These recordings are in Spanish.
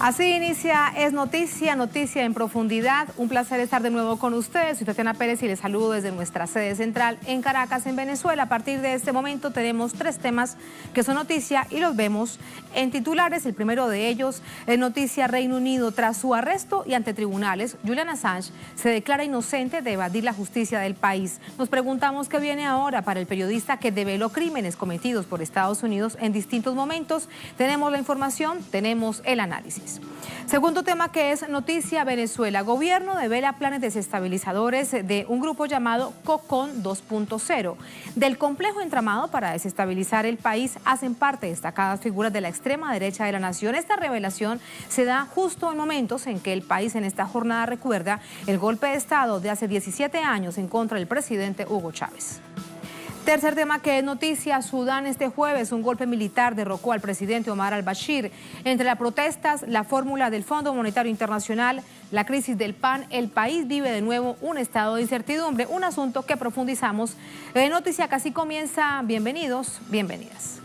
Así inicia Es Noticia, Noticia en Profundidad. Un placer estar de nuevo con ustedes. Soy Tatiana Pérez y les saludo desde nuestra sede central en Caracas, en Venezuela. A partir de este momento tenemos tres temas que son noticia y los vemos en titulares. El primero de ellos es noticia: Reino Unido. Tras su arresto y ante tribunales, Julian Assange se declara inocente de evadir la justicia del país. Nos preguntamos qué viene ahora para el periodista que develó crímenes cometidos por Estados Unidos en distintos momentos. Tenemos la información, tenemos el análisis. Segundo tema que es noticia: Venezuela. Gobierno devela planes desestabilizadores de un grupo llamado Cocón 2.0. Del complejo entramado para desestabilizar el país hacen parte destacadas figuras de la extrema derecha de la nación. Esta revelación se da justo en momentos en que el país en esta jornada recuerda el golpe de Estado de hace 17 años en contra del presidente Hugo Chávez. Tercer tema que es noticia: Sudán. Este jueves un golpe militar derrocó al presidente Omar al-Bashir. Entre las protestas, la fórmula del Fondo Monetario Internacional, la crisis del pan, el país vive de nuevo un estado de incertidumbre, un asunto que profundizamos. Noticia que así comienza. Bienvenidos, bienvenidas.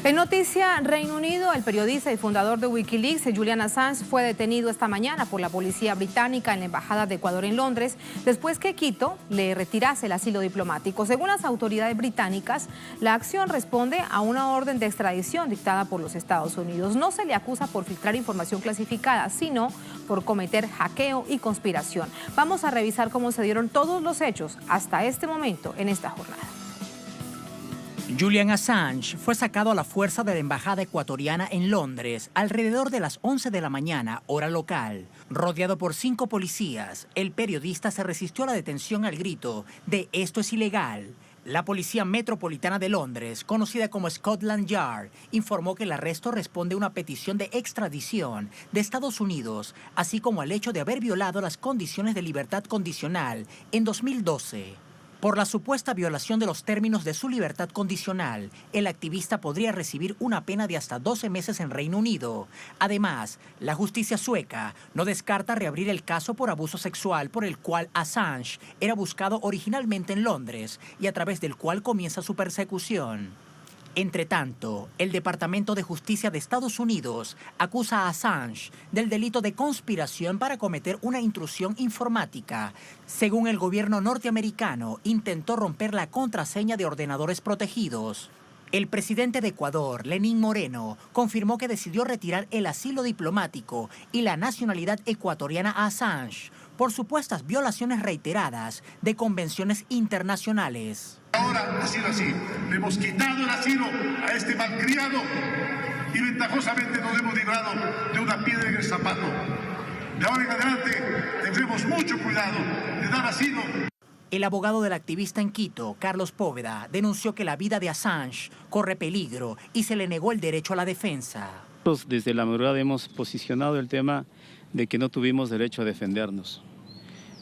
En noticia: Reino Unido. El periodista y fundador de Wikileaks, Julian Assange, fue detenido esta mañana por la policía británica en la Embajada de Ecuador en Londres, después que Quito le retirase el asilo diplomático. Según las autoridades británicas, la acción responde a una orden de extradición dictada por los Estados Unidos. No se le acusa por filtrar información clasificada, sino por cometer hackeo y conspiración. Vamos a revisar cómo se dieron todos los hechos hasta este momento en esta jornada. Julian Assange fue sacado a la fuerza de la embajada ecuatoriana en Londres alrededor de las 11 de la mañana, hora local. Rodeado por 5 policías, el periodista se resistió a la detención al grito de "esto es ilegal". La Policía Metropolitana de Londres, conocida como Scotland Yard, informó que el arresto responde a una petición de extradición de Estados Unidos, así como al hecho de haber violado las condiciones de libertad condicional en 2012. Por la supuesta violación de los términos de su libertad condicional, el activista podría recibir una pena de hasta 12 meses en Reino Unido. Además, la justicia sueca no descarta reabrir el caso por abuso sexual por el cual Assange era buscado originalmente en Londres y a través del cual comienza su persecución. Entre tanto, el Departamento de Justicia de Estados Unidos acusa a Assange del delito de conspiración para cometer una intrusión informática. Según el gobierno norteamericano, intentó romper la contraseña de ordenadores protegidos. El presidente de Ecuador, Lenín Moreno, confirmó que decidió retirar el asilo diplomático y la nacionalidad ecuatoriana a Assange por supuestas violaciones reiteradas de convenciones internacionales. Ahora ha sido así. Le hemos quitado el asilo a este malcriado y ventajosamente nos hemos librado de una piedra en el zapato. De ahora en adelante tendremos mucho cuidado de dar asilo. El abogado del activista en Quito, Carlos Póveda, denunció que la vida de Assange corre peligro y se le negó el derecho a la defensa. Nosotros desde la madrugada hemos posicionado el tema de que no tuvimos derecho a defendernos.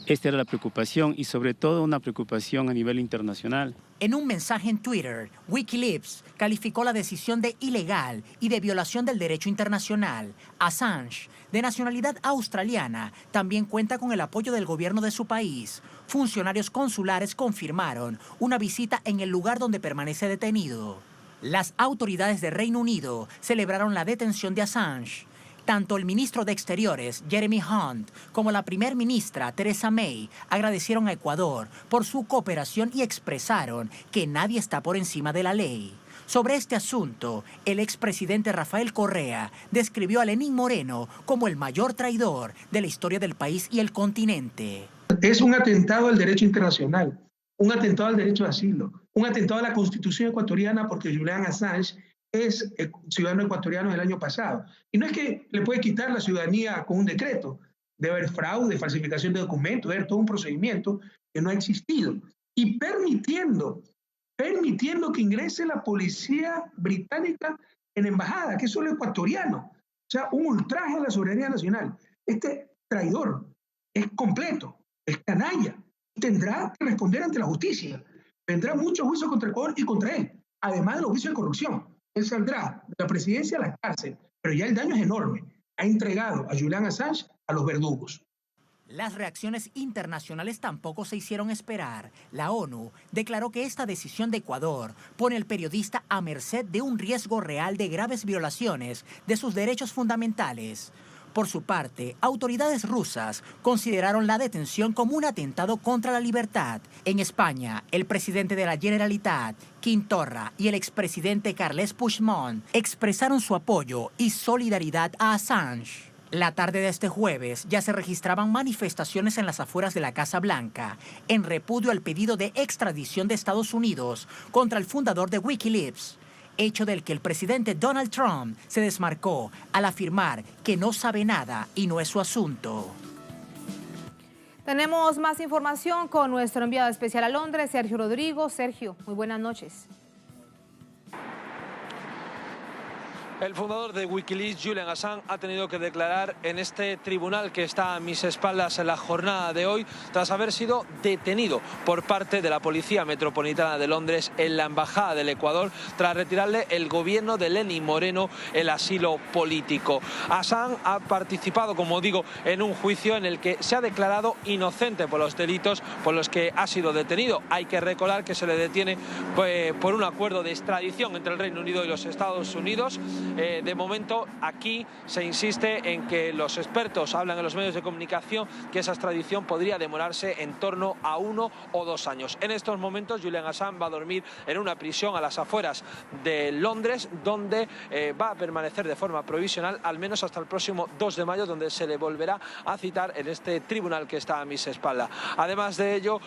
Esta era la preocupación y sobre todo una preocupación a nivel internacional. En un mensaje en Twitter, Wikileaks calificó la decisión de ilegal y de violación del derecho internacional. Assange, de nacionalidad australiana, también cuenta con el apoyo del gobierno de su país. Funcionarios consulares confirmaron una visita en el lugar donde permanece detenido. Las autoridades de Reino Unido celebraron la detención de Assange. Tanto el ministro de Exteriores, Jeremy Hunt, como la primer ministra, Theresa May, agradecieron a Ecuador por su cooperación y expresaron que nadie está por encima de la ley. Sobre este asunto, el expresidente Rafael Correa describió a Lenín Moreno como el mayor traidor de la historia del país y el continente. Es un atentado al derecho internacional, un atentado al derecho de asilo, un atentado a la Constitución ecuatoriana porque Julian Assange es ciudadano ecuatoriano del año pasado. Y no es que le puede quitar la ciudadanía con un decreto. Debe haber fraude, falsificación de documentos, debe haber todo un procedimiento que no ha existido. Y permitiendo que ingrese la policía británica en embajada, que es solo ecuatoriano. sea, un ultraje a la soberanía nacional. Este traidor es completo, es canalla, tendrá que responder ante la justicia. Vendrá muchos juicios contra Ecuador y contra él, además de los juicios de corrupción. Él saldrá de la presidencia a la cárcel, pero ya el daño es enorme. Ha entregado a Julian Assange a los verdugos. Las reacciones internacionales tampoco se hicieron esperar. La ONU declaró que esta decisión de Ecuador pone al periodista a merced de un riesgo real de graves violaciones de sus derechos fundamentales. Por su parte, autoridades rusas consideraron la detención como un atentado contra la libertad. En España, el presidente de la Generalitat, Quim Torra, y el expresidente Carles Puigdemont expresaron su apoyo y solidaridad a Assange. La tarde de este jueves ya se registraban manifestaciones en las afueras de la Casa Blanca en repudio al pedido de extradición de Estados Unidos contra el fundador de Wikileaks, hecho del que el presidente Donald Trump se desmarcó al afirmar que no sabe nada y no es su asunto. Tenemos más información con nuestro enviado especial a Londres, Sergio Rodrigo. Sergio, muy buenas noches. El fundador de Wikileaks, Julian Assange, ha tenido que declarar en este tribunal que está a mis espaldas en la jornada de hoy, tras haber sido detenido por parte de la Policía Metropolitana de Londres en la Embajada del Ecuador, tras retirarle el gobierno de Lenín Moreno el asilo político. Assange ha participado, como digo, en un juicio en el que se ha declarado inocente por los delitos por los que ha sido detenido. Hay que recordar que se le detiene por un acuerdo de extradición entre el Reino Unido y los Estados Unidos. De momento aquí se insiste en que los expertos hablan en los medios de comunicación que esa extradición podría demorarse en torno a 1 o 2 años. En estos momentos Julian Assange va a dormir en una prisión a las afueras de Londres, donde va a permanecer de forma provisional al menos hasta el próximo 2 de mayo, donde se le volverá a citar en este tribunal que está a mis espaldas. Además de ello,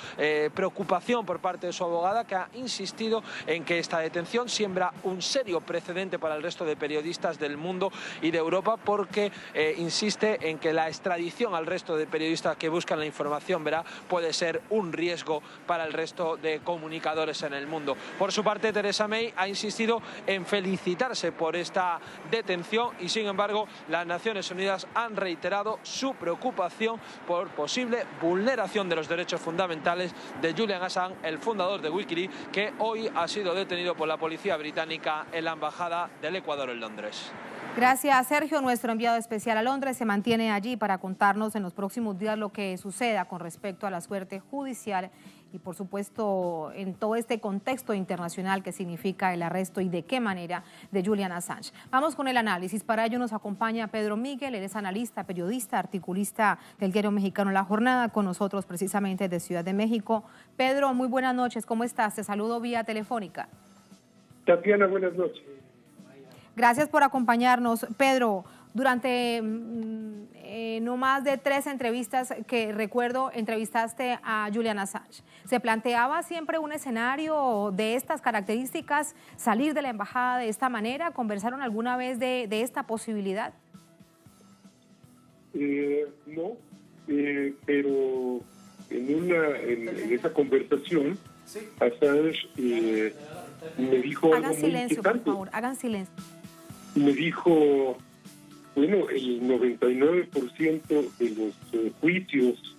preocupación por parte de su abogada, que ha insistido en que esta detención siembra un serio precedente para el resto de periodistas del mundo y de Europa, porque insiste en que la extradición al resto de periodistas que buscan la información puede ser un riesgo para el resto de comunicadores en el mundo. Por su parte, Theresa May ha insistido en felicitarse por esta detención y, sin embargo, las Naciones Unidas han reiterado su preocupación por posible vulneración de los derechos fundamentales de Julian Assange, el fundador de Wikileaks, que hoy ha sido detenido por la policía británica en la Embajada del Ecuador en Londres. Gracias, Sergio. Nuestro enviado especial a Londres se mantiene allí para contarnos en los próximos días lo que suceda con respecto a la suerte judicial y, por supuesto, en todo este contexto internacional que significa el arresto y de qué manera de Julian Assange. Vamos con el análisis. Para ello nos acompaña Pedro Miguel. Él es analista, periodista, articulista del diario mexicano La Jornada, con nosotros precisamente de Ciudad de México. Pedro, muy buenas noches. ¿Cómo estás? Te saludo vía telefónica. Tatiana, buenas noches. Gracias por acompañarnos. Pedro, durante no más de 3 entrevistas que recuerdo, entrevistaste a Julian Assange. ¿Se planteaba siempre un escenario de estas características, salir de la embajada de esta manera? ¿Conversaron alguna vez de esta posibilidad? No, pero en esa conversación, Assange me dijo hagan algo silencio, muy importante. por favor, hagan silencio. Me dijo, bueno, el 99% de los juicios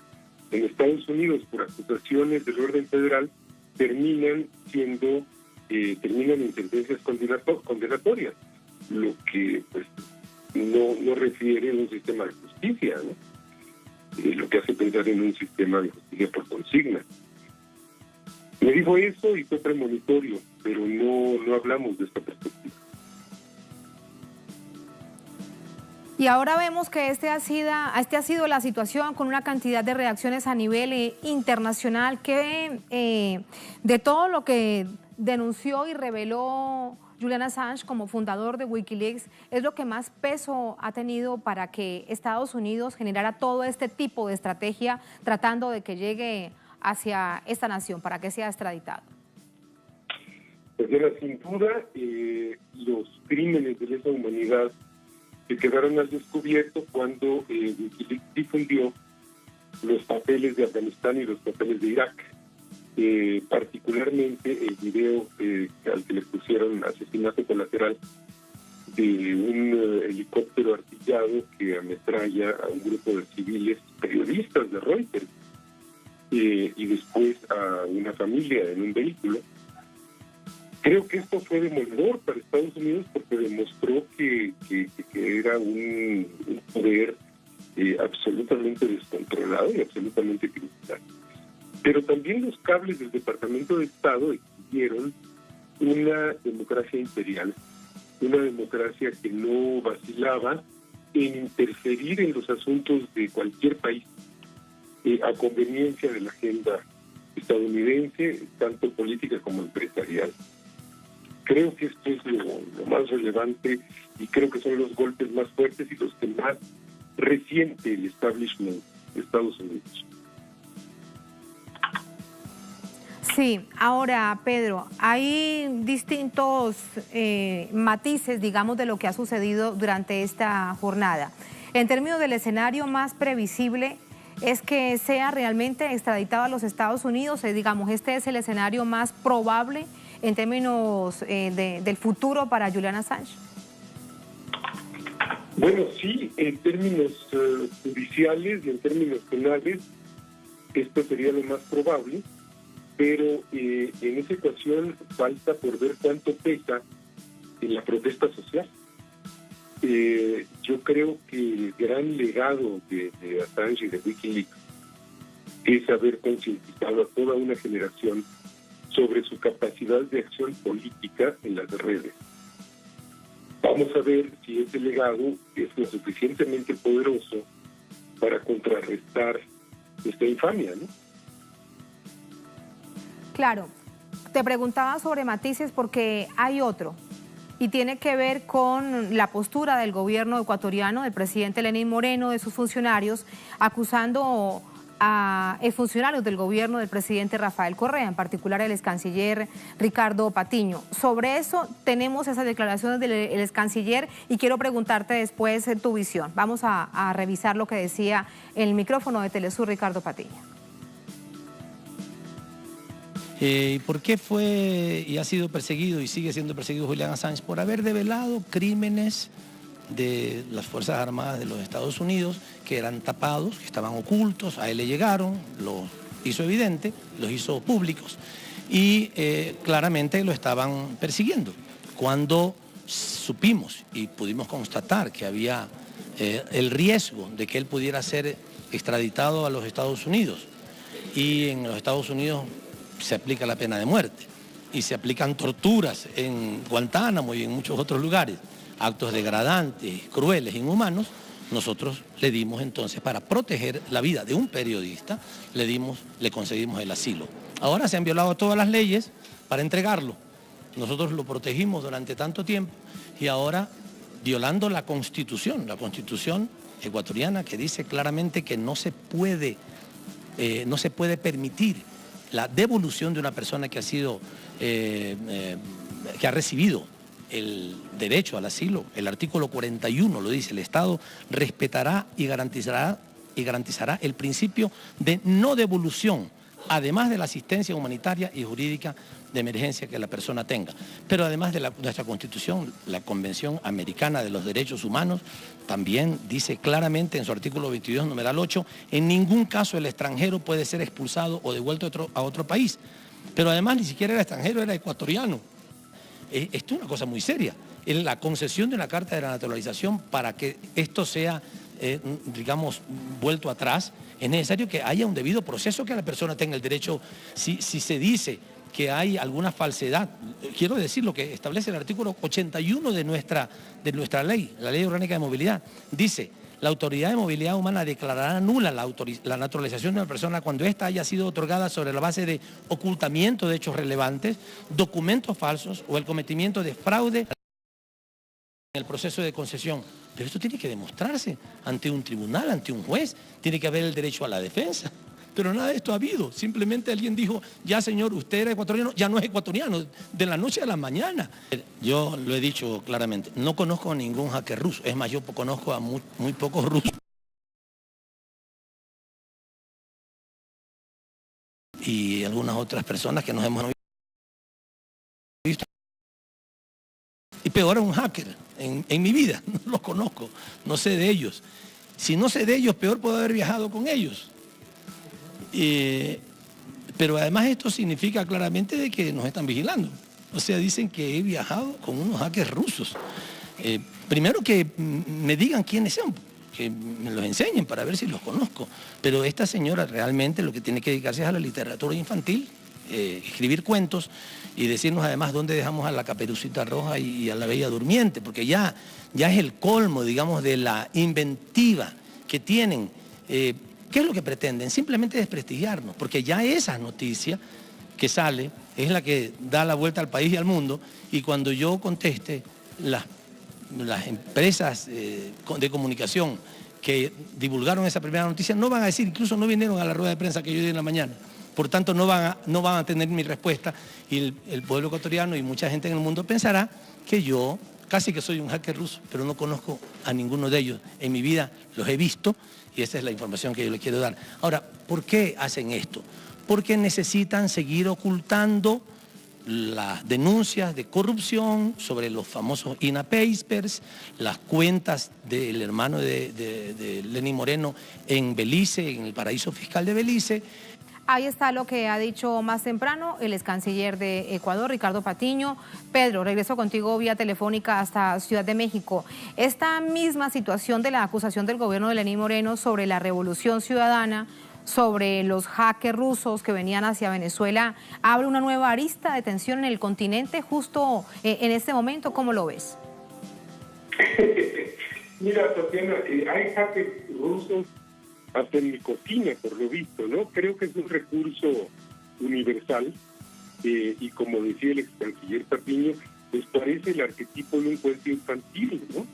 en Estados Unidos por acusaciones del orden federal terminan en sentencias condenatorias, lo que pues no refiere a un sistema de justicia, ¿no? Lo que hace pensar en un sistema de justicia por consigna. Me dijo eso y fue premonitorio, pero no hablamos de esta perspectiva. Y ahora vemos que este ha sido la situación, con una cantidad de reacciones a nivel internacional que de todo lo que denunció y reveló Julian Assange como fundador de Wikileaks es lo que más peso ha tenido para que Estados Unidos generara todo este tipo de estrategia tratando de que llegue hacia esta nación para que sea extraditado. Pues sin duda, los crímenes de lesa humanidad que quedaron al descubierto cuando Wikileaks difundió los papeles de Afganistán y los papeles de Irak. Particularmente el video al que le pusieron asesinato colateral de un helicóptero artillado que ametralla a un grupo de civiles periodistas de Reuters y después a una familia en un vehículo. Creo que esto fue demoledor para Estados Unidos porque demostró que era un poder absolutamente descontrolado y absolutamente criminal. Pero también los cables del Departamento de Estado exigieron una democracia imperial, una democracia que no vacilaba en interferir en los asuntos de cualquier país a conveniencia de la agenda estadounidense, tanto política como empresarial. Creo que esto es lo más relevante y creo que son los golpes más fuertes y los que más resiente el establishment de Estados Unidos. Sí, ahora, Pedro, hay distintos matices, digamos, de lo que ha sucedido durante esta jornada. En términos del escenario más previsible, ¿es que sea realmente extraditado a los Estados Unidos? Digamos, ¿este es el escenario más probable en términos del futuro para Julian Assange? Bueno, sí, en términos judiciales y en términos penales, esto sería lo más probable, pero en esa ecuación falta por ver cuánto pesa en la protesta social. Yo creo que el gran legado de Assange y de Wikileaks es haber concientizado a toda una generación sobre su capacidad de acción política en las redes. Vamos a ver si ese legado es lo suficientemente poderoso para contrarrestar esta infamia, ¿no? Claro, te preguntaba sobre matices porque hay otro y tiene que ver con la postura del gobierno ecuatoriano, del presidente Lenín Moreno, de sus funcionarios, acusando a funcionarios del gobierno del presidente Rafael Correa, en particular el excanciller Ricardo Patiño. Sobre eso tenemos esas declaraciones del excanciller y quiero preguntarte después tu visión. Vamos a revisar lo que decía en el micrófono de Telesur Ricardo Patiño. ¿Por qué fue y ha sido perseguido y sigue siendo perseguido Julian Assange? Por haber develado crímenes de las Fuerzas Armadas de los Estados Unidos que eran tapados, que estaban ocultos, a él le llegaron, los hizo evidente, los hizo públicos y claramente lo estaban persiguiendo. Cuando supimos y pudimos constatar que había el riesgo de que él pudiera ser extraditado a los Estados Unidos y en los Estados Unidos se aplica la pena de muerte y se aplican torturas en Guantánamo y en muchos otros lugares, actos degradantes, crueles, inhumanos, nosotros le dimos entonces, para proteger la vida de un periodista, le concedimos el asilo. Ahora se han violado todas las leyes para entregarlo. Nosotros lo protegimos durante tanto tiempo y ahora, violando la Constitución ecuatoriana, que dice claramente que no se puede permitir la devolución de una persona que ha recibido el derecho al asilo. El artículo 41 lo dice: el Estado respetará y garantizará el principio de no devolución, además de la asistencia humanitaria y jurídica de emergencia que la persona tenga. Pero además de nuestra Constitución, la Convención Americana de los Derechos Humanos también dice claramente en su artículo 22, numeral 8, en ningún caso el extranjero puede ser expulsado o devuelto a otro país. Pero además ni siquiera era extranjero, era ecuatoriano. Esto es una cosa muy seria. En la concesión de una carta de la naturalización, para que esto sea, digamos, vuelto atrás, es necesario que haya un debido proceso, que la persona tenga el derecho. Si se dice que hay alguna falsedad, quiero decir lo que establece el artículo 81 de nuestra ley, la Ley Orgánica de Movilidad, dice: la Autoridad de Movilidad Humana declarará nula la naturalización de una persona cuando ésta haya sido otorgada sobre la base de ocultamiento de hechos relevantes, documentos falsos o el cometimiento de fraude en el proceso de concesión. Pero esto tiene que demostrarse ante un tribunal, ante un juez, tiene que haber el derecho a la defensa. Pero nada de esto ha habido. Simplemente alguien dijo: ya señor, usted era ecuatoriano, ya no es ecuatoriano, de la noche a la mañana. Yo lo he dicho claramente, no conozco a ningún hacker ruso. Es más, yo conozco a muy pocos rusos. Y algunas otras personas que nos hemos visto. Y peor a un hacker. en mi vida, no los conozco, no sé de ellos. Si no sé de ellos, peor puedo haber viajado con ellos. Pero además esto significa claramente de que nos están vigilando. O sea, dicen que he viajado con unos hackers rusos. Primero que me digan quiénes son, que me los enseñen para ver si los conozco. Pero esta señora realmente lo que tiene que dedicarse es a la literatura infantil, escribir cuentos y decirnos además dónde dejamos a la Caperucita Roja y a la Bella Durmiente, porque ya es el colmo, digamos, de la inventiva que tienen. ¿Qué es lo que pretenden? Simplemente desprestigiarnos, porque ya esa noticia que sale es la que da la vuelta al país y al mundo, y cuando yo conteste, las empresas de comunicación que divulgaron esa primera noticia no van a decir, incluso no vinieron a la rueda de prensa que yo di en la mañana. Por tanto, no van a tener mi respuesta, y el pueblo ecuatoriano y mucha gente en el mundo pensará que yo casi que soy un hacker ruso, pero no conozco a ninguno de ellos. En mi vida los he visto y esa es la información que yo les quiero dar. Ahora, ¿por qué hacen esto? Porque necesitan seguir ocultando las denuncias de corrupción sobre los famosos INA Papers, las cuentas del hermano de Lenín Moreno en Belice, en el paraíso fiscal de Belice. Ahí está lo que ha dicho más temprano el ex canciller de Ecuador, Ricardo Patiño. Pedro, regreso contigo vía telefónica hasta Ciudad de México. Esta misma situación de la acusación del gobierno de Lenín Moreno sobre la revolución ciudadana, sobre los hackers rusos que venían hacia Venezuela, abre una nueva arista de tensión en el continente justo en este momento. ¿Cómo lo ves? Mira, Tatiana, hay hackers rusos hasta en mi cocina, por lo visto, ¿no? Creo que es un recurso universal y como decía el ex canciller Patiño, pues parece el arquetipo de un cuento infantil, ¿no?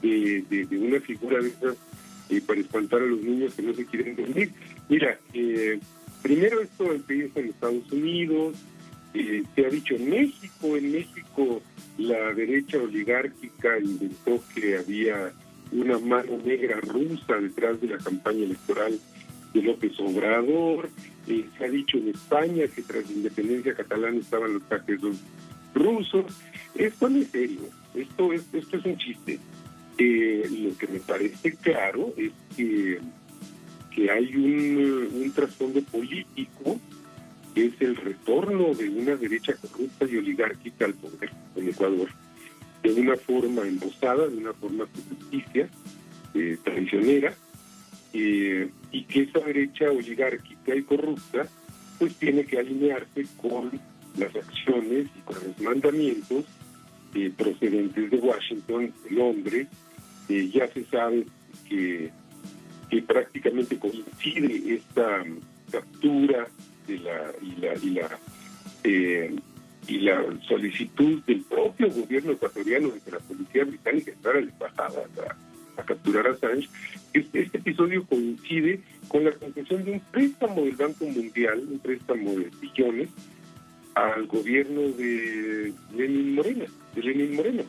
De una figura de esas para espantar a los niños que no se quieren dormir. Mira, primero esto empieza en Estados Unidos, se ha dicho en México la derecha oligárquica inventó que había una mano negra rusa detrás de la campaña electoral de López Obrador. Se ha dicho en España que tras la independencia catalana estaban los hackers rusos. Esto no es serio, esto es un chiste. Lo que me parece claro es que hay un trasfondo político, que es el retorno de una derecha corrupta y oligárquica al poder en Ecuador, de una forma embosada, de una forma ficticia, traicionera, y que esa derecha oligárquica y corrupta pues tiene que alinearse con las acciones y con los mandamientos procedentes de Washington, de Londres. Ya se sabe que prácticamente coincide esta captura de y la solicitud del propio gobierno ecuatoriano de que la policía británica entrara a la embajada a capturar a Assange. Este episodio coincide con la concesión de un préstamo del Banco Mundial, un préstamo de billones, al gobierno de Lenín Moreno.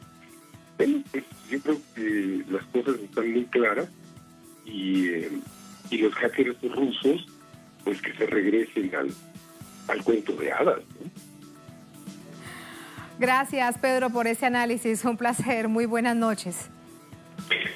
Bueno, pues yo creo que las cosas están muy claras y los hackers rusos, pues que se regresen al cuento de hadas, ¿no? Gracias, Pedro, por ese análisis. Un placer. Muy buenas noches.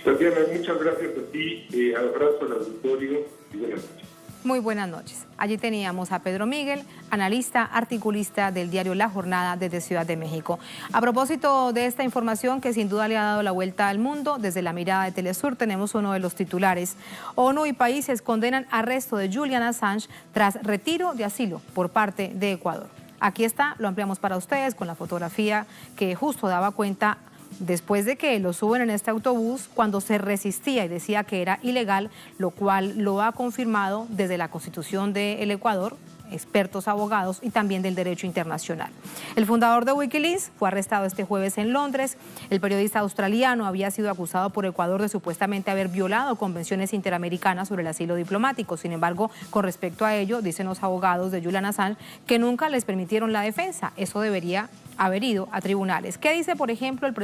Tatiana, muchas gracias a ti. Abrazo al auditorio y buenas noches. Muy buenas noches. Allí teníamos a Pedro Miguel, analista, articulista del diario La Jornada desde Ciudad de México. A propósito de esta información que sin duda le ha dado la vuelta al mundo, desde la mirada de Telesur tenemos uno de los titulares. ONU y países condenan arresto de Julian Assange tras retiro de asilo por parte de Ecuador. Aquí está, lo ampliamos para ustedes con la fotografía que justo daba cuenta después de que lo suben en este autobús cuando se resistía y decía que era ilegal, lo cual lo ha confirmado desde la Constitución del Ecuador, expertos abogados y también del derecho internacional. El fundador de Wikileaks fue arrestado este jueves en Londres. El periodista australiano había sido acusado por Ecuador de supuestamente haber violado convenciones interamericanas sobre el asilo diplomático. Sin embargo, con respecto a ello, dicen los abogados de Julian Assange que nunca les permitieron la defensa. Eso debería haber ido a tribunales. ¿Qué dice, por ejemplo, el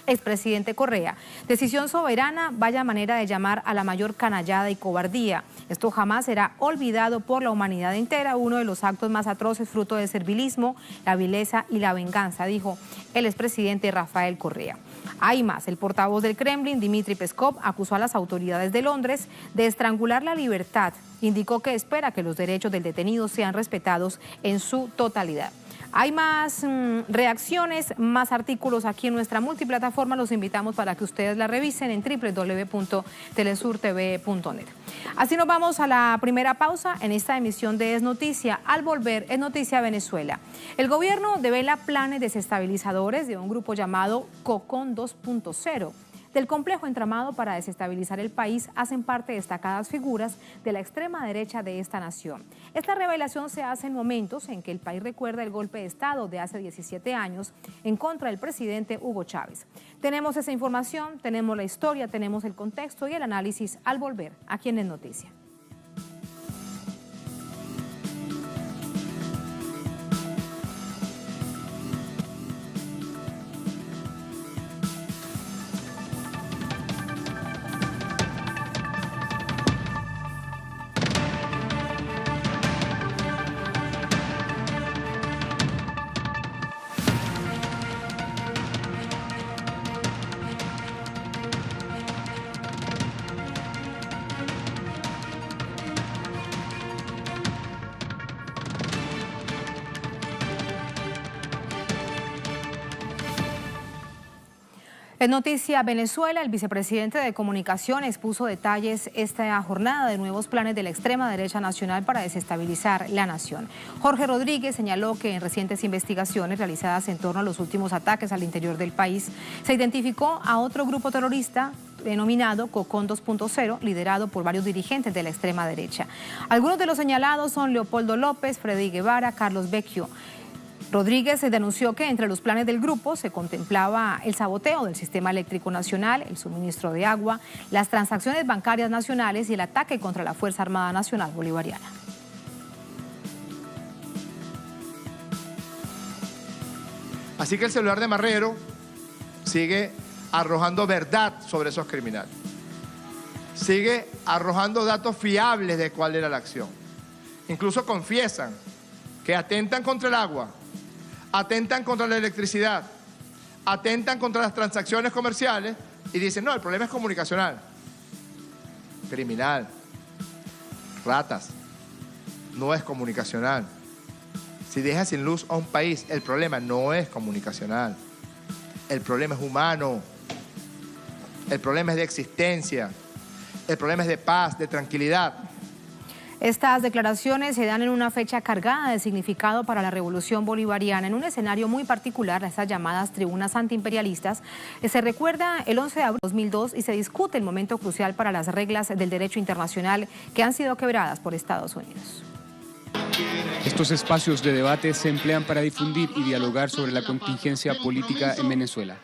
expresidente Correa? Decisión soberana, vaya manera de llamar a la mayor canallada y cobardía. Esto jamás será olvidado por la humanidad entera, uno de los actos más atroces fruto del servilismo, la vileza y la venganza, dijo el expresidente Rafael Correa. Hay más. El portavoz del Kremlin, Dmitry Peskov, acusó a las autoridades de Londres de estrangular la libertad. Indicó que espera que los derechos del detenido sean respetados en su totalidad. Hay más reacciones, más artículos aquí en nuestra multiplataforma. Los invitamos para que ustedes la revisen en www.telesurtv.net. Así nos vamos a la primera pausa en esta emisión de Es Noticia. Al volver, Es Noticia Venezuela. El gobierno devela planes desestabilizadores de un grupo llamado Cocón 2.0. Del complejo entramado para desestabilizar el país hacen parte destacadas figuras de la extrema derecha de esta nación. Esta revelación se hace en momentos en que el país recuerda el golpe de Estado de hace 17 años en contra del presidente Hugo Chávez. Tenemos esa información, tenemos la historia, tenemos el contexto y el análisis al volver aquí en Es Noticia. En Noticia Venezuela, el vicepresidente de Comunicación expuso detalles esta jornada de nuevos planes de la extrema derecha nacional para desestabilizar la nación. Jorge Rodríguez señaló que en recientes investigaciones realizadas en torno a los últimos ataques al interior del país, se identificó a otro grupo terrorista denominado Cocón 2.0, liderado por varios dirigentes de la extrema derecha. Algunos de los señalados son Leopoldo López, Freddy Guevara, Carlos Vecchio. Rodríguez denunció que entre los planes del grupo se contemplaba el saboteo del sistema eléctrico nacional, el suministro de agua, las transacciones bancarias nacionales y el ataque contra la Fuerza Armada Nacional Bolivariana. Así que el celular de Marrero sigue arrojando verdad sobre esos criminales. Sigue arrojando datos fiables de cuál era la acción. Incluso confiesan que atentan contra el agua, atentan contra la electricidad, atentan contra las transacciones comerciales y dicen, no, el problema es comunicacional. Criminal. Ratas. No es comunicacional. Si deja sin luz a un país, el problema no es comunicacional. El problema es humano. El problema es de existencia. El problema es de paz, de tranquilidad. Estas declaraciones se dan en una fecha cargada de significado para la revolución bolivariana, en un escenario muy particular, estas llamadas tribunas antiimperialistas. Se recuerda el 11 de abril de 2002 y se discute el momento crucial para las reglas del derecho internacional que han sido quebradas por Estados Unidos. Estos espacios de debate se emplean para difundir y dialogar sobre la contingencia política en Venezuela.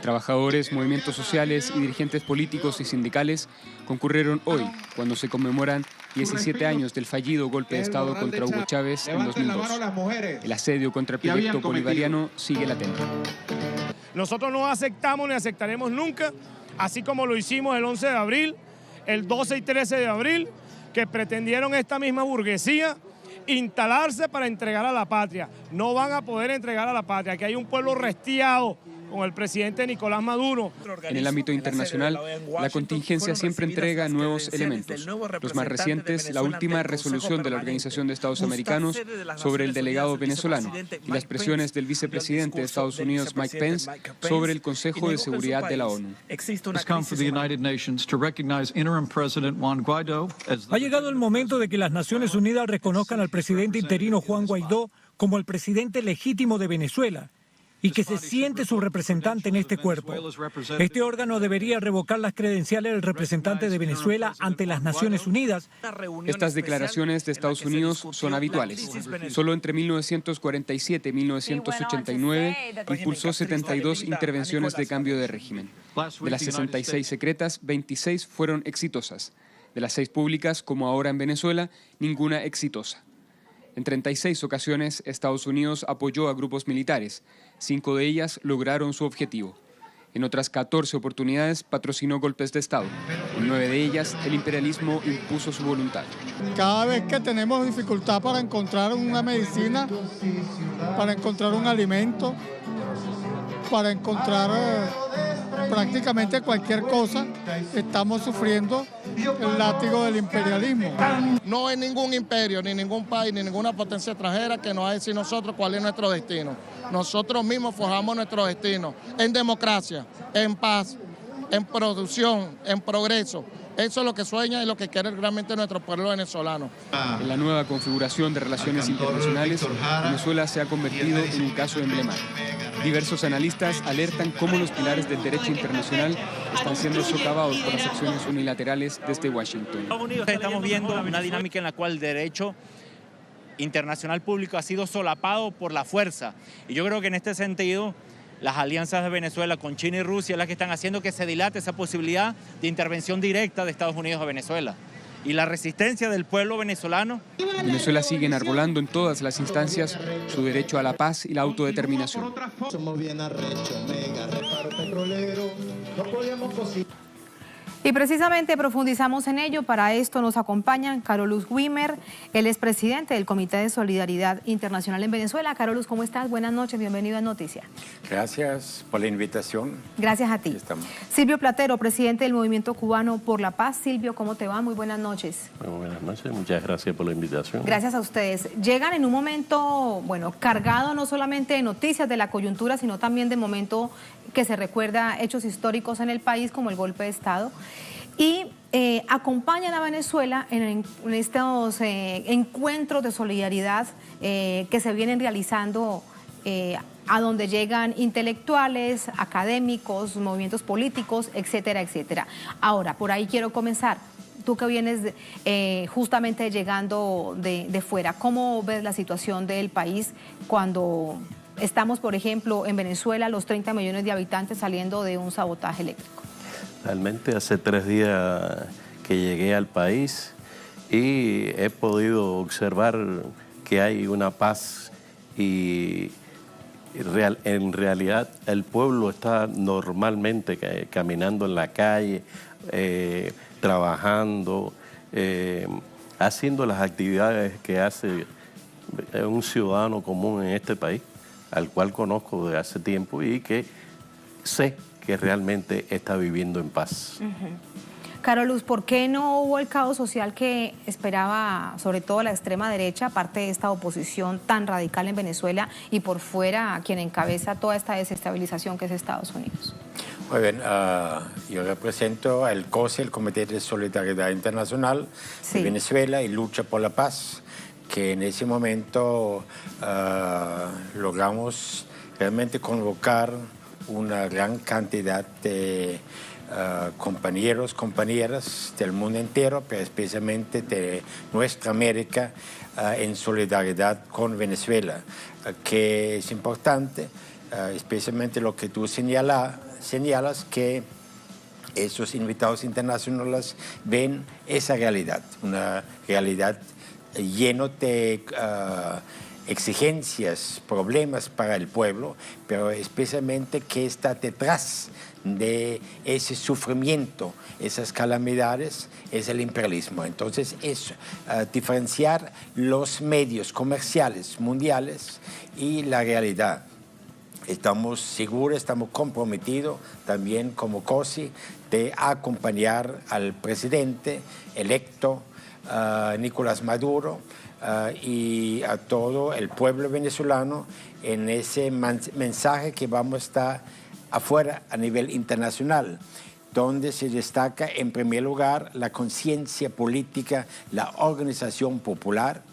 Trabajadores, movimientos sociales y dirigentes políticos y sindicales concurrieron hoy, cuando se conmemoran 17 años del fallido golpe de Estado contra Hugo Chávez en 2002. El asedio contra el proyecto bolivariano sigue latente. Nosotros no aceptamos ni aceptaremos nunca, así como lo hicimos el 11 de abril, el 12 y 13 de abril, que pretendieron esta misma burguesía instalarse para entregar a la patria. No van a poder entregar a la patria. Aquí hay un pueblo restiado con el presidente Nicolás Maduro. En el ámbito internacional, la contingencia siempre entrega nuevos elementos. Los más recientes, la última resolución de la Organización de Estados Americanos sobre el delegado venezolano y las presiones del vicepresidente de Estados Unidos, Mike Pence, sobre el Consejo de Seguridad de la ONU. Ha llegado el momento de que las Naciones Unidas reconozcan al presidente interino Juan Guaidó como el presidente legítimo de Venezuela y que se siente su representante en este cuerpo. Este órgano debería revocar las credenciales del representante de Venezuela ante las Naciones Unidas. Estas declaraciones de Estados Unidos son habituales. Solo entre 1947 y 1989 impulsó 72 intervenciones de cambio de régimen. De las 66 secretas, 26 fueron exitosas. De las 6 públicas, como ahora en Venezuela, ninguna exitosa. En 36 ocasiones, Estados Unidos apoyó a grupos militares. 5 de ellas lograron su objetivo. En otras 14 oportunidades patrocinó golpes de Estado. En 9 de ellas, el imperialismo impuso su voluntad. Cada vez que tenemos dificultad para encontrar una medicina, para encontrar un alimento, para encontrar prácticamente cualquier cosa estamos sufriendo el látigo del imperialismo. No hay ningún imperio, ni ningún país, ni ninguna potencia extranjera que nos va a decir nosotros cuál es nuestro destino. Nosotros mismos forjamos nuestro destino en democracia, en paz, en producción, en progreso. Eso es lo que sueña y lo que quiere realmente nuestro pueblo venezolano. En la nueva configuración de relaciones internacionales, Venezuela se ha convertido en un caso emblemático. Diversos analistas alertan cómo los pilares del derecho internacional están siendo socavados por las acciones unilaterales desde Washington. Estamos viendo una dinámica en la cual el derecho internacional público ha sido solapado por la fuerza. Y yo creo que en este sentido, las alianzas de Venezuela con China y Rusia las que están haciendo que se dilate esa posibilidad de intervención directa de Estados Unidos a Venezuela. Y la resistencia del pueblo venezolano. Venezuela sigue enarbolando en todas las instancias su derecho a la paz y la autodeterminación. Somos bien arrecho, mega reparo petrolero, no podíamos cocinar. Y precisamente profundizamos en ello. Para esto nos acompañan Carolus Wimmer, él es presidente del Comité de Solidaridad Internacional en Venezuela. Carolus, ¿cómo estás? Buenas noches, bienvenido a Noticias. Gracias por la invitación. Gracias a ti. Silvio Platero, presidente del Movimiento Cubano por la Paz. Silvio, ¿cómo te va? Muy buenas noches. Muy buenas noches, muchas gracias por la invitación. Gracias a ustedes. Llegan en un momento, bueno, cargado no solamente de noticias de la coyuntura, sino también de momento que se recuerda hechos históricos en el país como el golpe de Estado. Y acompañan a Venezuela en estos encuentros de solidaridad que se vienen realizando a donde llegan intelectuales, académicos, movimientos políticos, etcétera, etcétera. Ahora, por ahí quiero comenzar. Tú que vienes justamente llegando de fuera, ¿cómo ves la situación del país cuando estamos, por ejemplo, en Venezuela, los 30 millones de habitantes saliendo de un sabotaje eléctrico? Realmente hace 3 días que llegué al país y he podido observar que hay una paz y en realidad el pueblo está normalmente caminando en la calle, trabajando, haciendo las actividades que hace un ciudadano común en este país, al cual conozco de hace tiempo y que sé que realmente está viviendo en paz. Carolus, ¿por qué no hubo el caos social que esperaba sobre todo la extrema derecha, aparte de esta oposición tan radical en Venezuela y por fuera quien encabeza toda esta desestabilización que es Estados Unidos? Muy bien, yo represento al COSI, el Comité de Solidaridad Internacional de Venezuela y Lucha por la Paz, que en ese momento logramos realmente convocar una gran cantidad de compañeros, compañeras del mundo entero, pero especialmente de nuestra América, en solidaridad con Venezuela, que es importante, especialmente lo que tú señalas, que esos invitados internacionales ven esa realidad, una realidad llena de exigencias, problemas para el pueblo, pero especialmente qué está detrás de ese sufrimiento, esas calamidades, es el imperialismo. Entonces es diferenciar los medios comerciales mundiales y la realidad. Estamos seguros, estamos comprometidos también como COSI de acompañar al presidente electo Nicolás Maduro y a todo el pueblo venezolano en ese mensaje que vamos a estar afuera a nivel internacional, donde se destaca en primer lugar la conciencia política, la organización popular,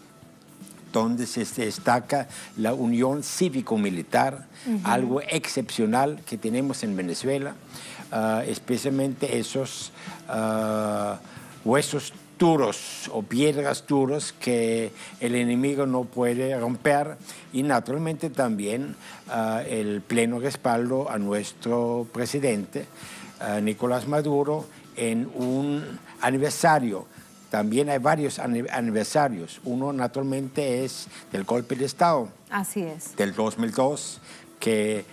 donde se destaca la unión cívico-militar, algo excepcional que tenemos en Venezuela, especialmente esos huesos duros o piedras duros que el enemigo no puede romper, y naturalmente también el pleno respaldo a nuestro presidente Nicolás Maduro en un aniversario. También hay varios aniversarios. Uno naturalmente es del golpe de Estado. Así es. Del 2002, que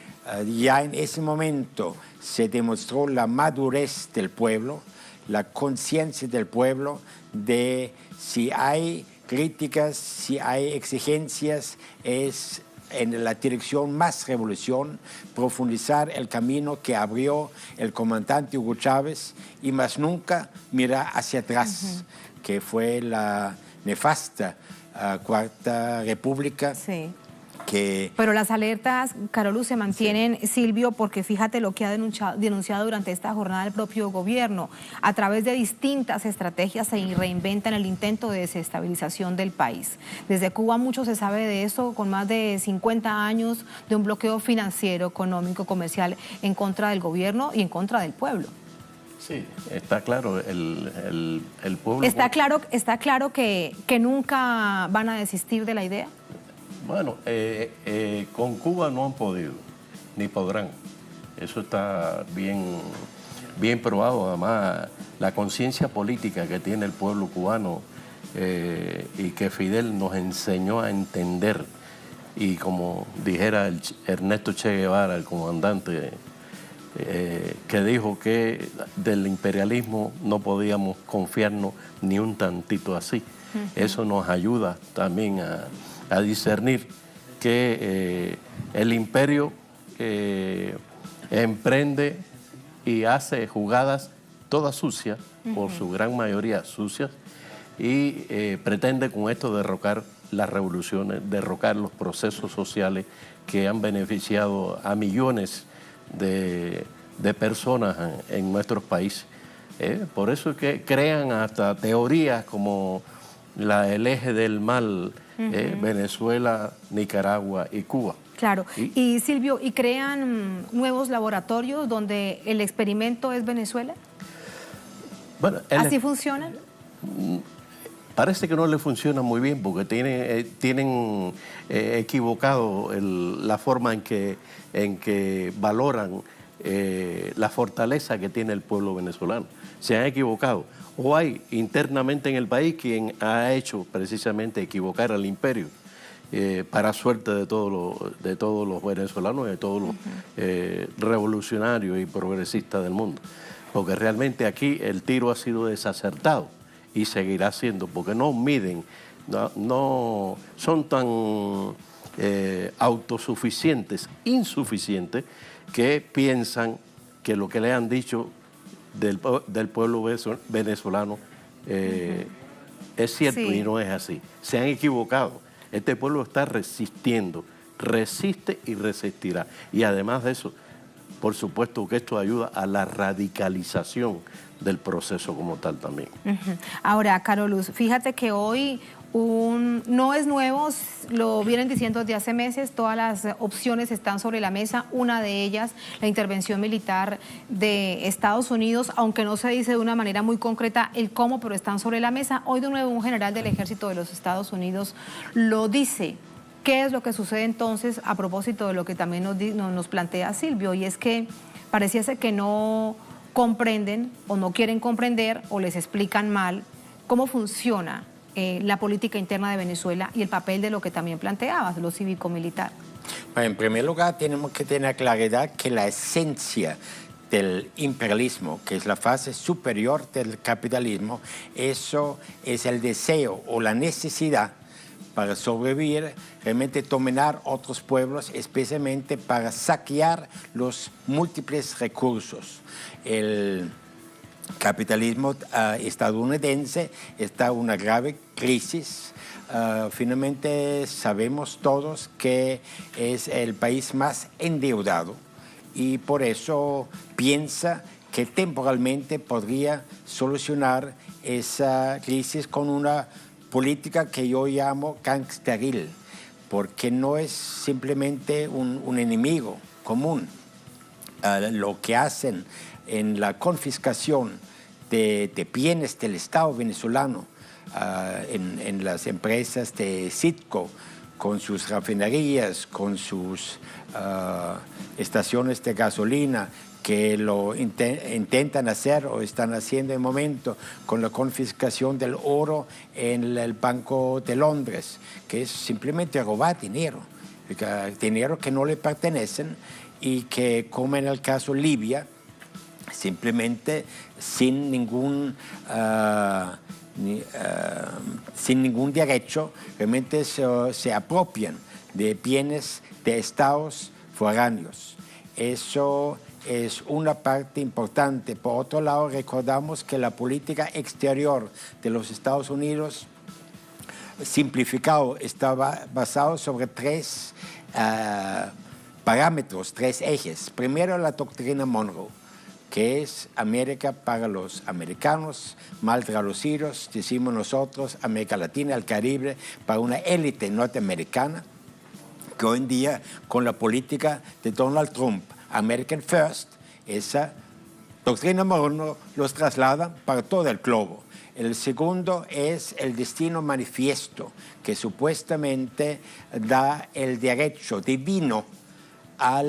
ya en ese momento se demostró la madurez del pueblo, la conciencia del pueblo de si hay críticas, si hay exigencias, es en la dirección más revolución, profundizar el camino que abrió el comandante Hugo Chávez y más nunca mirar hacia atrás, que fue la nefasta Cuarta República. Sí. Que... Pero las alertas, Carolus, se mantienen, Silvio, porque fíjate lo que ha denunciado durante esta jornada el propio gobierno. A través de distintas estrategias se reinventan el intento de desestabilización del país. Desde Cuba mucho se sabe de eso, con más de 50 años de un bloqueo financiero, económico, comercial en contra del gobierno y en contra del pueblo. Sí, está claro, el pueblo... ¿Está claro que nunca van a desistir de la idea? Bueno, con Cuba no han podido, ni podrán. Eso está bien probado. Además, la conciencia política que tiene el pueblo cubano y que Fidel nos enseñó a entender, y como dijera Ernesto Che Guevara, el comandante, que dijo que del imperialismo no podíamos confiarnos ni un tantito así. Eso nos ayuda también a discernir que el imperio emprende y hace jugadas todas sucias, por su gran mayoría sucias, y pretende con esto derrocar las revoluciones, derrocar los procesos sociales que han beneficiado a millones de personas en nuestros países. Por eso es que crean hasta teorías como el eje del mal, Venezuela, Nicaragua y Cuba. Claro. Y Silvio, ¿y crean nuevos laboratorios donde el experimento es Venezuela? Bueno, ¿Así funcionan? Parece que no le funciona muy bien porque tienen equivocado la forma en que valoran la fortaleza que tiene el pueblo venezolano. Se han equivocado. O hay internamente en el país quien ha hecho precisamente equivocar al imperio, para suerte de todos los venezolanos y de todos los revolucionarios y progresistas del mundo. Porque realmente aquí el tiro ha sido desacertado y seguirá siendo, porque no miden, no son tan autosuficientes, insuficientes, que piensan que lo que le han dicho del pueblo venezolano es cierto, y no es así. Se han equivocado. Este pueblo está resistiendo, resiste y resistirá. Y además de eso, por supuesto que esto ayuda a la radicalización del proceso como tal también. Ahora, Carolus, fíjate que hoy no es nuevo, lo vienen diciendo desde hace meses, todas las opciones están sobre la mesa, una de ellas la intervención militar de Estados Unidos, aunque no se dice de una manera muy concreta el cómo, pero están sobre la mesa. Hoy de nuevo un general del ejército de los Estados Unidos lo dice. ¿Qué es lo que sucede entonces a propósito de lo que también nos plantea Silvio? Y es que pareciese que no comprenden o no quieren comprender o les explican mal cómo funciona la política interna de Venezuela y el papel de lo que también planteabas, lo cívico-militar. Bueno, en primer lugar, tenemos que tener claridad que la esencia del imperialismo, que es la fase superior del capitalismo, eso es el deseo o la necesidad para sobrevivir, realmente dominar otros pueblos, especialmente para saquear los múltiples recursos. El capitalismo estadounidense está en una grave crisis. Finalmente sabemos todos que es el país más endeudado y por eso piensa que temporalmente podría solucionar esa crisis con una política que yo llamo gangsteril, porque no es simplemente un enemigo común. Lo que hacen en la confiscación de bienes del Estado venezolano, en las empresas de Citgo, con sus refinerías, con sus estaciones de gasolina, que lo intentan hacer o están haciendo en el momento con la confiscación del oro en el Banco de Londres, que es simplemente robar dinero que no le pertenecen y que, como en el caso Libia, simplemente sin ningún derecho, realmente se apropian de bienes de estados foráneos. Eso es una parte importante. Por otro lado, recordamos que la política exterior de los Estados Unidos, simplificado, estaba basado sobre tres parámetros, tres ejes. Primero, la doctrina Monroe, que es América para los americanos, mal traducidos, decimos nosotros, América Latina, el Caribe, para una élite norteamericana, que hoy en día, con la política de Donald Trump, American First, esa doctrina Monroe los traslada para todo el globo. El segundo es el destino manifiesto, que supuestamente da el derecho divino a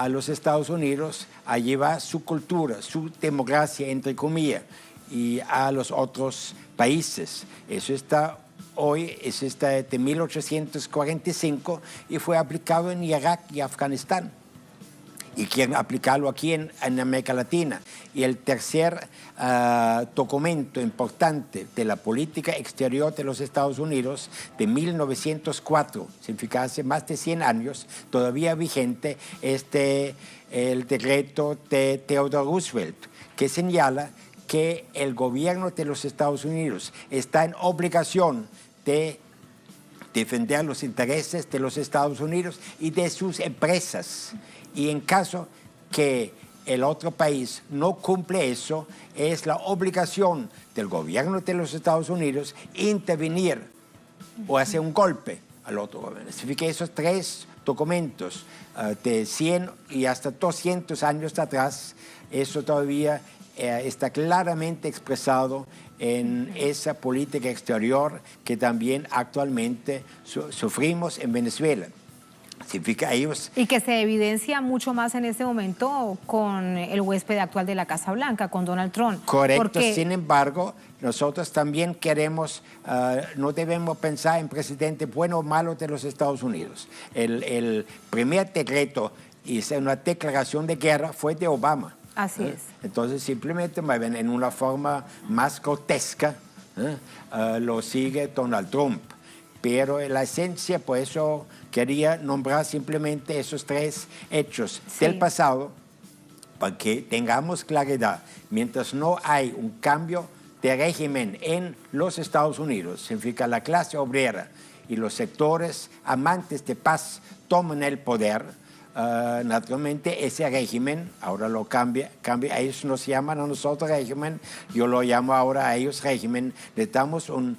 los Estados Unidos a llevar su cultura, su democracia, entre comillas, y a los otros países. Eso está hoy, eso está de 1845 y fue aplicado en Irak y Afganistán. Y quieren aplicarlo aquí en América Latina. Y el tercer documento importante de la política exterior de los Estados Unidos de 1904, significa hace más de 100 años, todavía vigente, es el decreto de Theodore Roosevelt, que señala que el gobierno de los Estados Unidos está en obligación de defender los intereses de los Estados Unidos y de sus empresas. Y en caso que el otro país no cumple eso, es la obligación del gobierno de los Estados Unidos intervenir o hacer un golpe al otro gobierno. Significa que esos tres documentos de 100 y hasta 200 años atrás, eso todavía está claramente expresado en esa política exterior que también actualmente sufrimos en Venezuela. Significa ellos... Y que se evidencia mucho más en este momento con el huésped actual de la Casa Blanca, con Donald Trump. Correcto, porque... sin embargo, nosotros también queremos, no debemos pensar en presidente bueno o malo de los Estados Unidos. El primer decreto y una declaración de guerra fue de Obama. Así es. Entonces, simplemente en una forma más grotesca lo sigue Donald Trump. Pero en la esencia, por eso quería nombrar simplemente esos tres hechos del pasado para que tengamos claridad. Mientras no hay un cambio de régimen en los Estados Unidos, significa la clase obrera y los sectores amantes de paz toman el poder, naturalmente ese régimen, ahora lo cambia, ellos nos llaman a nosotros régimen, yo lo llamo ahora a ellos régimen, les damos un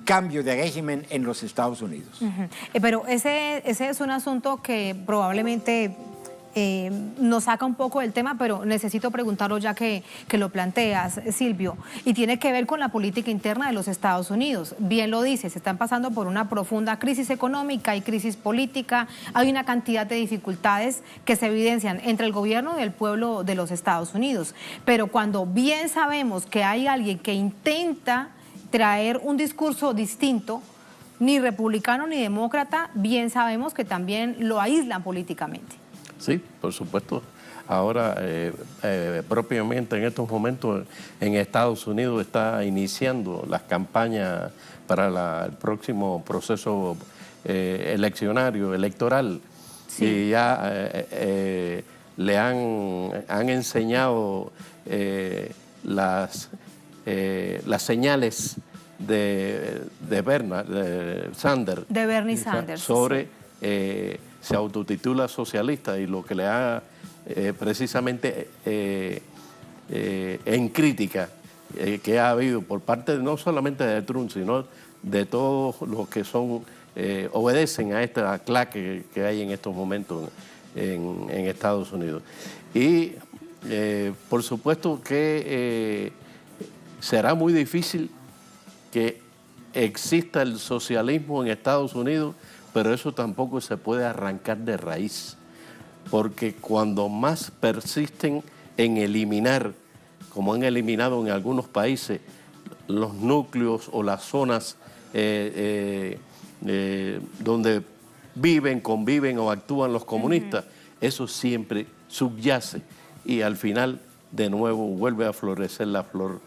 cambio de régimen en los Estados Unidos. Pero ese es un asunto que probablemente nos saca un poco del tema, pero necesito preguntarlo ya que lo planteas, Silvio, y tiene que ver con la política interna de los Estados Unidos. Bien lo dices, están pasando por una profunda crisis económica y crisis política, hay una cantidad de dificultades que se evidencian entre el gobierno y el pueblo de los Estados Unidos, pero cuando bien sabemos que hay alguien que intenta traer un discurso distinto, ni republicano ni demócrata, bien sabemos que también lo aíslan políticamente. Sí, por supuesto. Ahora, propiamente en estos momentos, en Estados Unidos está iniciando las campañas para el próximo proceso electoral. Sí. Y ya le han enseñado las señales de Bernie Sanders sobre... se autotitula socialista y lo que le ha precisamente en crítica que ha habido por parte no solamente de Trump, sino de todos los que son obedecen a esta claque que hay en estos momentos en Estados Unidos. Y por supuesto que será muy difícil que exista el socialismo en Estados Unidos, pero eso tampoco se puede arrancar de raíz, porque cuando más persisten en eliminar, como han eliminado en algunos países, los núcleos o las zonas donde viven, conviven o actúan los comunistas, eso siempre subyace y al final de nuevo vuelve a florecer la flor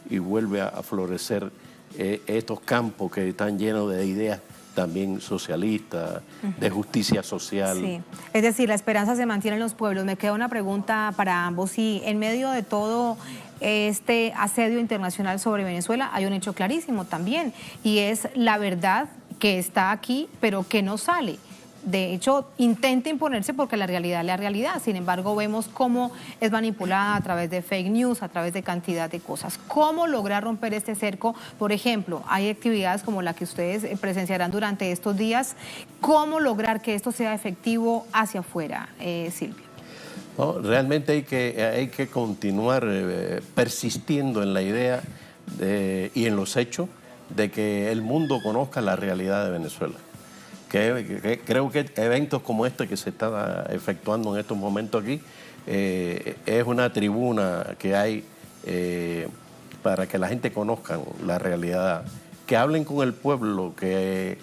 y vuelve a florecer estos campos que están llenos de ideas también socialista, de justicia social. Sí, es decir, la esperanza se mantiene en los pueblos. Me queda una pregunta para ambos. Si en medio de todo este asedio internacional sobre Venezuela hay un hecho clarísimo también, y es la verdad que está aquí, pero que no sale. De hecho, intenta imponerse porque la realidad es la realidad. Sin embargo, vemos cómo es manipulada a través de fake news, a través de cantidad de cosas. ¿Cómo lograr romper este cerco? Por ejemplo, hay actividades como la que ustedes presenciarán durante estos días. ¿Cómo lograr que esto sea efectivo hacia afuera, Silvio? No, realmente hay que continuar persistiendo en la idea y en los hechos de que el mundo conozca la realidad de Venezuela. Creo que eventos como este que se está efectuando en estos momentos aquí es una tribuna que hay para que la gente conozca la realidad, que hablen con el pueblo, que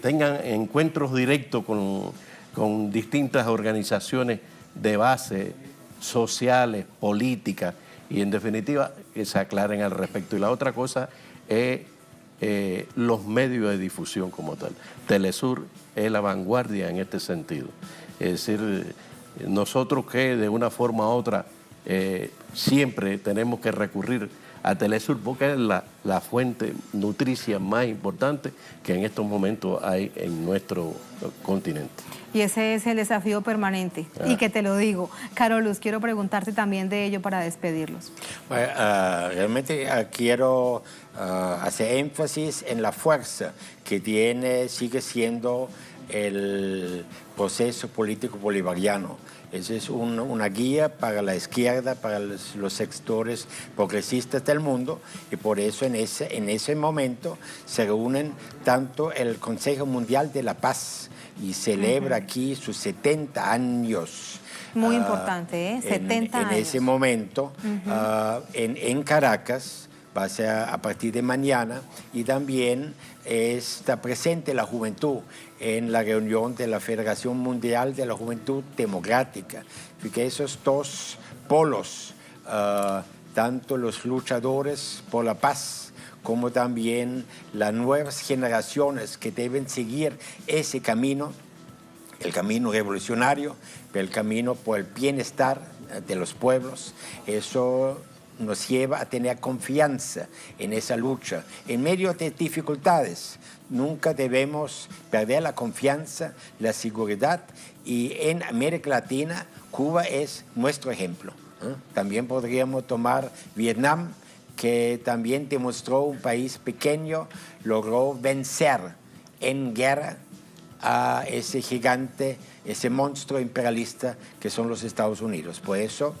tengan encuentros directos con distintas organizaciones de base, sociales, políticas, y en definitiva que se aclaren al respecto. Y la otra cosa es los medios de difusión como tal. Telesur es la vanguardia en este sentido. Es decir, nosotros que de una forma u otra siempre tenemos que recurrir a Telesur porque es la fuente nutricia más importante que en estos momentos hay en nuestro continente. Y ese es el desafío permanente. Y que te lo digo. Carolus, quiero preguntarte también de ello para despedirlos. Bueno, realmente quiero hacer énfasis en la fuerza que sigue siendo el proceso político bolivariano. Esa es una guía para la izquierda, para los sectores progresistas del mundo, y por eso en ese momento se reúnen tanto el Consejo Mundial de la Paz y celebra aquí sus 70 años. Muy importante, ¿eh? 70 años. En ese momento, en Caracas, va a ser a partir de mañana, y también está presente la juventud en la reunión de la Federación Mundial de la Juventud Democrática. Porque esos dos polos, tanto los luchadores por la paz como también las nuevas generaciones que deben seguir ese camino, el camino revolucionario, el camino por el bienestar de los pueblos, eso nos lleva a tener confianza en esa lucha. En medio de dificultades, nunca debemos perder la confianza, la seguridad, y en América Latina, Cuba es nuestro ejemplo. También podríamos tomar Vietnam, que también demostró un país pequeño, logró vencer en guerra a ese gigante, ese monstruo imperialista que son los Estados Unidos. Por eso,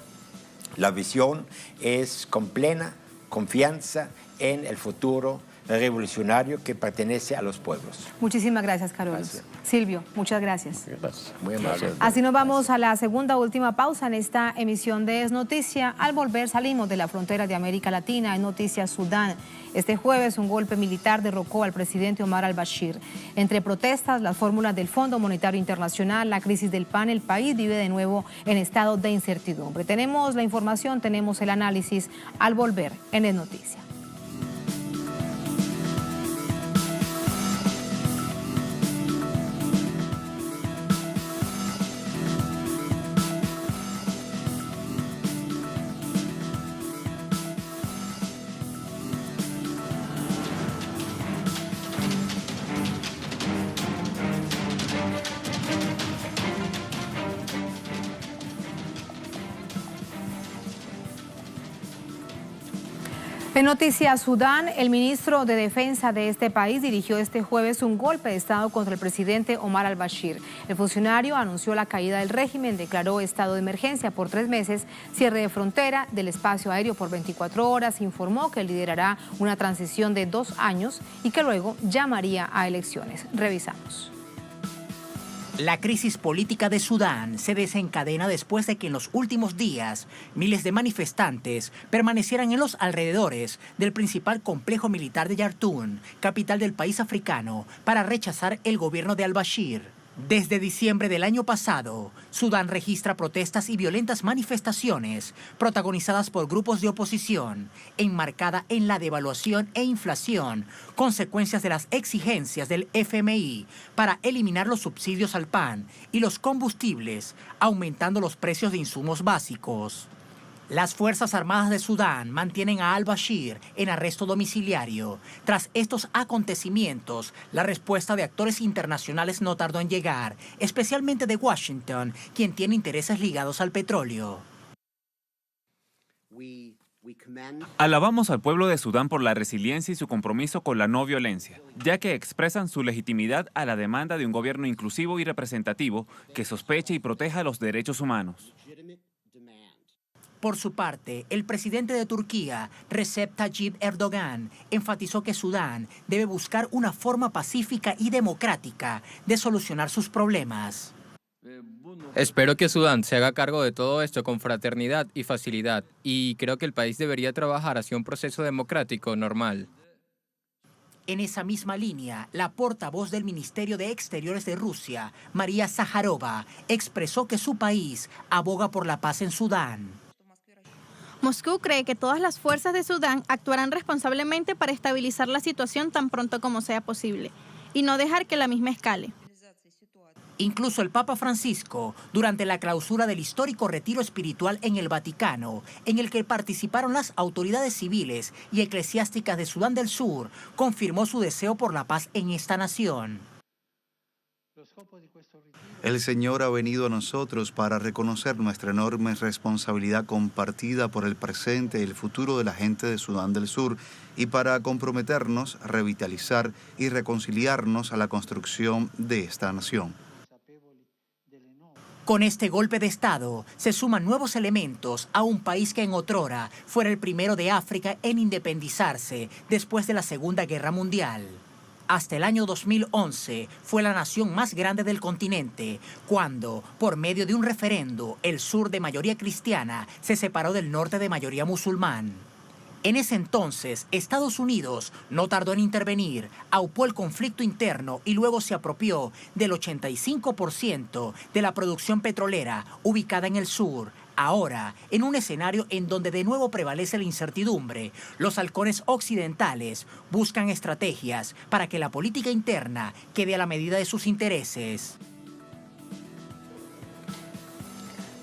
la visión es con plena confianza en el futuro revolucionario que pertenece a los pueblos. Muchísimas gracias, Carolus. Silvio, muchas gracias. Gracias. Muy amable. Así nos vamos a la segunda última pausa en esta emisión de Es Noticia. Al volver salimos de la frontera de América Latina. Es Noticia Sudán. Este jueves un golpe militar derrocó al presidente Omar al-Bashir. Entre protestas, las fórmulas del Fondo Monetario Internacional, la crisis del PAN, el país vive de nuevo en estado de incertidumbre. Tenemos la información, tenemos el análisis al volver en Es Noticia. En Noticias Sudán, el ministro de Defensa de este país dirigió este jueves un golpe de Estado contra el presidente Omar al-Bashir. El funcionario anunció la caída del régimen, declaró estado de emergencia por 3 meses, cierre de frontera del espacio aéreo por 24 horas, informó que liderará una transición de 2 años y que luego llamaría a elecciones. Revisamos. La crisis política de Sudán se desencadena después de que en los últimos días miles de manifestantes permanecieran en los alrededores del principal complejo militar de Yartún, capital del país africano, para rechazar el gobierno de al-Bashir. Desde diciembre del año pasado, Sudán registra protestas y violentas manifestaciones protagonizadas por grupos de oposición, enmarcada en la devaluación e inflación, consecuencias de las exigencias del FMI para eliminar los subsidios al pan y los combustibles, aumentando los precios de insumos básicos. Las Fuerzas Armadas de Sudán mantienen a al-Bashir en arresto domiciliario. Tras estos acontecimientos, la respuesta de actores internacionales no tardó en llegar, especialmente de Washington, quien tiene intereses ligados al petróleo. Alabamos al pueblo de Sudán por la resiliencia y su compromiso con la no violencia, ya que expresan su legitimidad a la demanda de un gobierno inclusivo y representativo que sospeche y proteja los derechos humanos. Por su parte, el presidente de Turquía, Recep Tayyip Erdogan, enfatizó que Sudán debe buscar una forma pacífica y democrática de solucionar sus problemas. Espero que Sudán se haga cargo de todo esto con fraternidad y facilidad, y creo que el país debería trabajar hacia un proceso democrático normal. En esa misma línea, la portavoz del Ministerio de Exteriores de Rusia, María Zaharova, expresó que su país aboga por la paz en Sudán. Moscú cree que todas las fuerzas de Sudán actuarán responsablemente para estabilizar la situación tan pronto como sea posible y no dejar que la misma escale. Incluso el Papa Francisco, durante la clausura del histórico retiro espiritual en el Vaticano, en el que participaron las autoridades civiles y eclesiásticas de Sudán del Sur, confirmó su deseo por la paz en esta nación. El Señor ha venido a nosotros para reconocer nuestra enorme responsabilidad compartida por el presente y el futuro de la gente de Sudán del Sur y para comprometernos, revitalizar y reconciliarnos a la construcción de esta nación. Con este golpe de Estado se suman nuevos elementos a un país que en otrora fuera el primero de África en independizarse después de la Segunda Guerra Mundial. Hasta el año 2011 fue la nación más grande del continente, cuando, por medio de un referendo, el sur de mayoría cristiana se separó del norte de mayoría musulmán. En ese entonces, Estados Unidos no tardó en intervenir, aupó el conflicto interno y luego se apropió del 85% de la producción petrolera ubicada en el sur. Ahora, en un escenario en donde de nuevo prevalece la incertidumbre, los halcones occidentales buscan estrategias para que la política interna quede a la medida de sus intereses.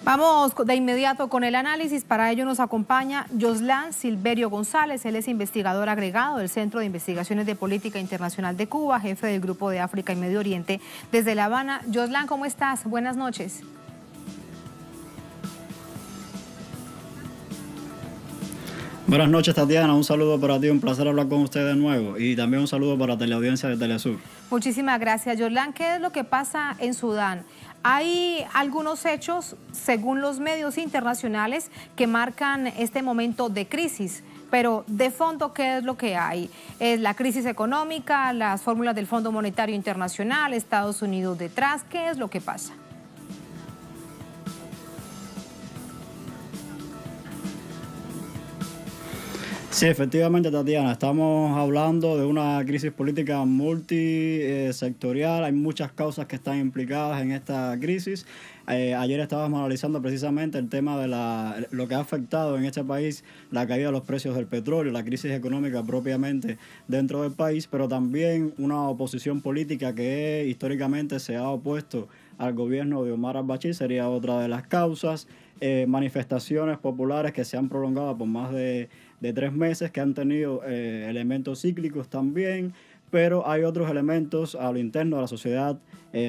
Vamos de inmediato con el análisis. Para ello nos acompaña Yoslán Silverio González. Él es investigador agregado del Centro de Investigaciones de Política Internacional de Cuba, jefe del Grupo de África y Medio Oriente desde La Habana. Yoslán, ¿cómo estás? Buenas noches. Buenas noches, Tatiana. Un saludo para ti, un placer hablar con usted de nuevo. Y también un saludo para la teleaudiencia de Telesur. Muchísimas gracias, Yoslán. ¿Qué es lo que pasa en Sudán? Hay algunos hechos, según los medios internacionales, que marcan este momento de crisis. Pero de fondo, ¿qué es lo que hay? Es la crisis económica, las fórmulas del Fondo Monetario Internacional, Estados Unidos detrás. ¿Qué es lo que pasa? Sí, efectivamente, Tatiana, estamos hablando de una crisis política multisectorial. Hay muchas causas que están implicadas en esta crisis. Ayer estábamos analizando precisamente el tema de lo que ha afectado en este país la caída de los precios del petróleo, la crisis económica propiamente dentro del país, pero también una oposición política que históricamente se ha opuesto al gobierno de Omar al-Bashir sería otra de las causas. Manifestaciones populares que se han prolongado por más de 3 meses, que han tenido elementos cíclicos también, pero hay otros elementos a lo interno de la sociedad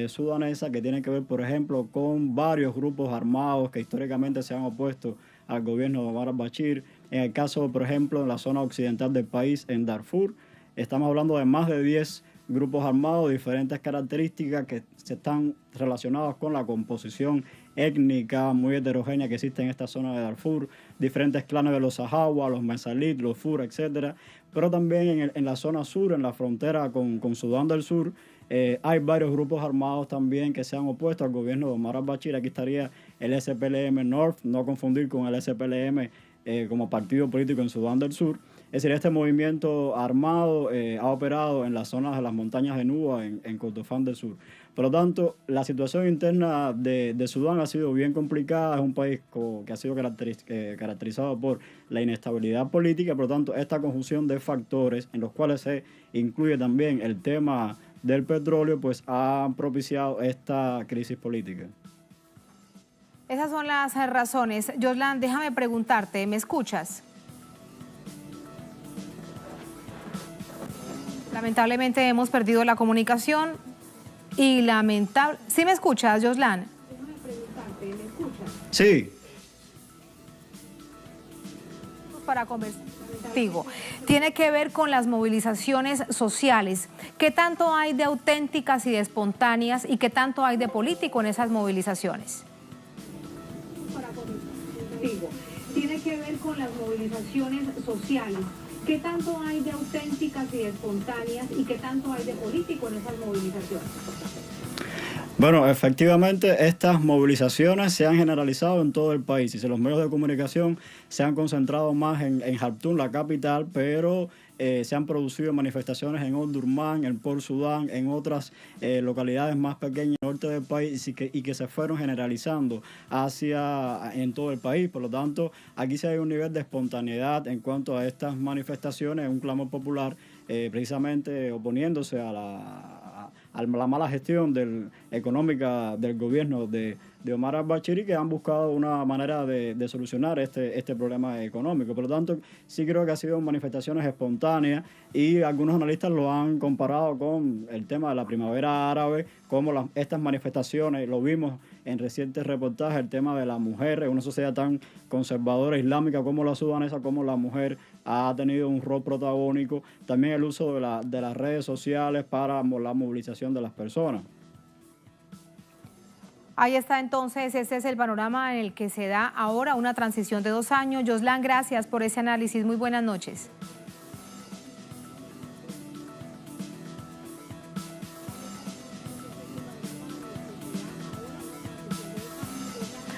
sudanesa que tienen que ver, por ejemplo, con varios grupos armados que históricamente se han opuesto al gobierno de Omar al-Bashir. En el caso, por ejemplo, en la zona occidental del país, en Darfur, estamos hablando de más de 10 grupos armados de diferentes características que se están relacionados con la composición étnica muy heterogénea que existe en esta zona de Darfur, diferentes clanes de los Sahawa, los Mesalit, los Fur, etcétera. Pero también en la zona sur, en la frontera con Sudán del Sur, hay varios grupos armados también que se han opuesto al gobierno de Omar al-Bashir. Aquí estaría el SPLM North, no confundir con el SPLM como partido político en Sudán del Sur. Es decir, este movimiento armado ha operado en las zonas de las montañas de Nuba, en Kordofán del Sur. Por lo tanto, la situación interna de Sudán ha sido bien complicada. Es un país que ha sido caracterizado por la inestabilidad política. Por lo tanto, esta conjunción de factores en los cuales se incluye también el tema del petróleo, pues ha propiciado esta crisis política. Esas son las razones. Yoslan, déjame preguntarte, ¿me escuchas? Lamentablemente hemos perdido la comunicación y ¿Sí me escuchas, Yoslan? Déjame preguntarte, ¿me escuchas? Sí. Para conversar contigo. Tiene que ver con las movilizaciones sociales. ¿Qué tanto hay de auténticas y de espontáneas y qué tanto hay de político en esas movilizaciones? Tiene que ver con las movilizaciones sociales. ¿Qué tanto hay de auténticas y de espontáneas y qué tanto hay de político en esas movilizaciones? Bueno, efectivamente estas movilizaciones se han generalizado en todo el país y los medios de comunicación se han concentrado más en Jartum, la capital, pero se han producido manifestaciones en Omdurman, en Port Sudán, en otras localidades más pequeñas del norte del país y que se fueron generalizando en todo el país. Por lo tanto, aquí sí hay un nivel de espontaneidad en cuanto a estas manifestaciones, un clamor popular precisamente oponiéndose a la mala gestión económica del gobierno de Omar al-Bashir, que han buscado una manera de solucionar este problema económico. Por lo tanto, sí creo que ha sido manifestaciones espontáneas y algunos analistas lo han comparado con el tema de la primavera árabe, como estas manifestaciones, lo vimos en recientes reportajes, el tema de la mujer en una sociedad tan conservadora islámica como la sudanesa, como la mujer ha tenido un rol protagónico, también el uso de las redes sociales para la movilización de las personas. Ahí está entonces, este es el panorama en el que se da ahora una transición de 2 años. Yoslan, gracias por ese análisis. Muy buenas noches.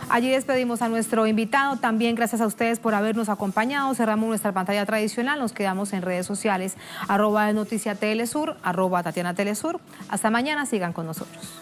Allí despedimos a nuestro invitado. También gracias a ustedes por habernos acompañado. Cerramos nuestra pantalla tradicional. Nos quedamos en redes sociales, @Noticias Telesur, @Tatiana Telesur. Hasta mañana, sigan con nosotros.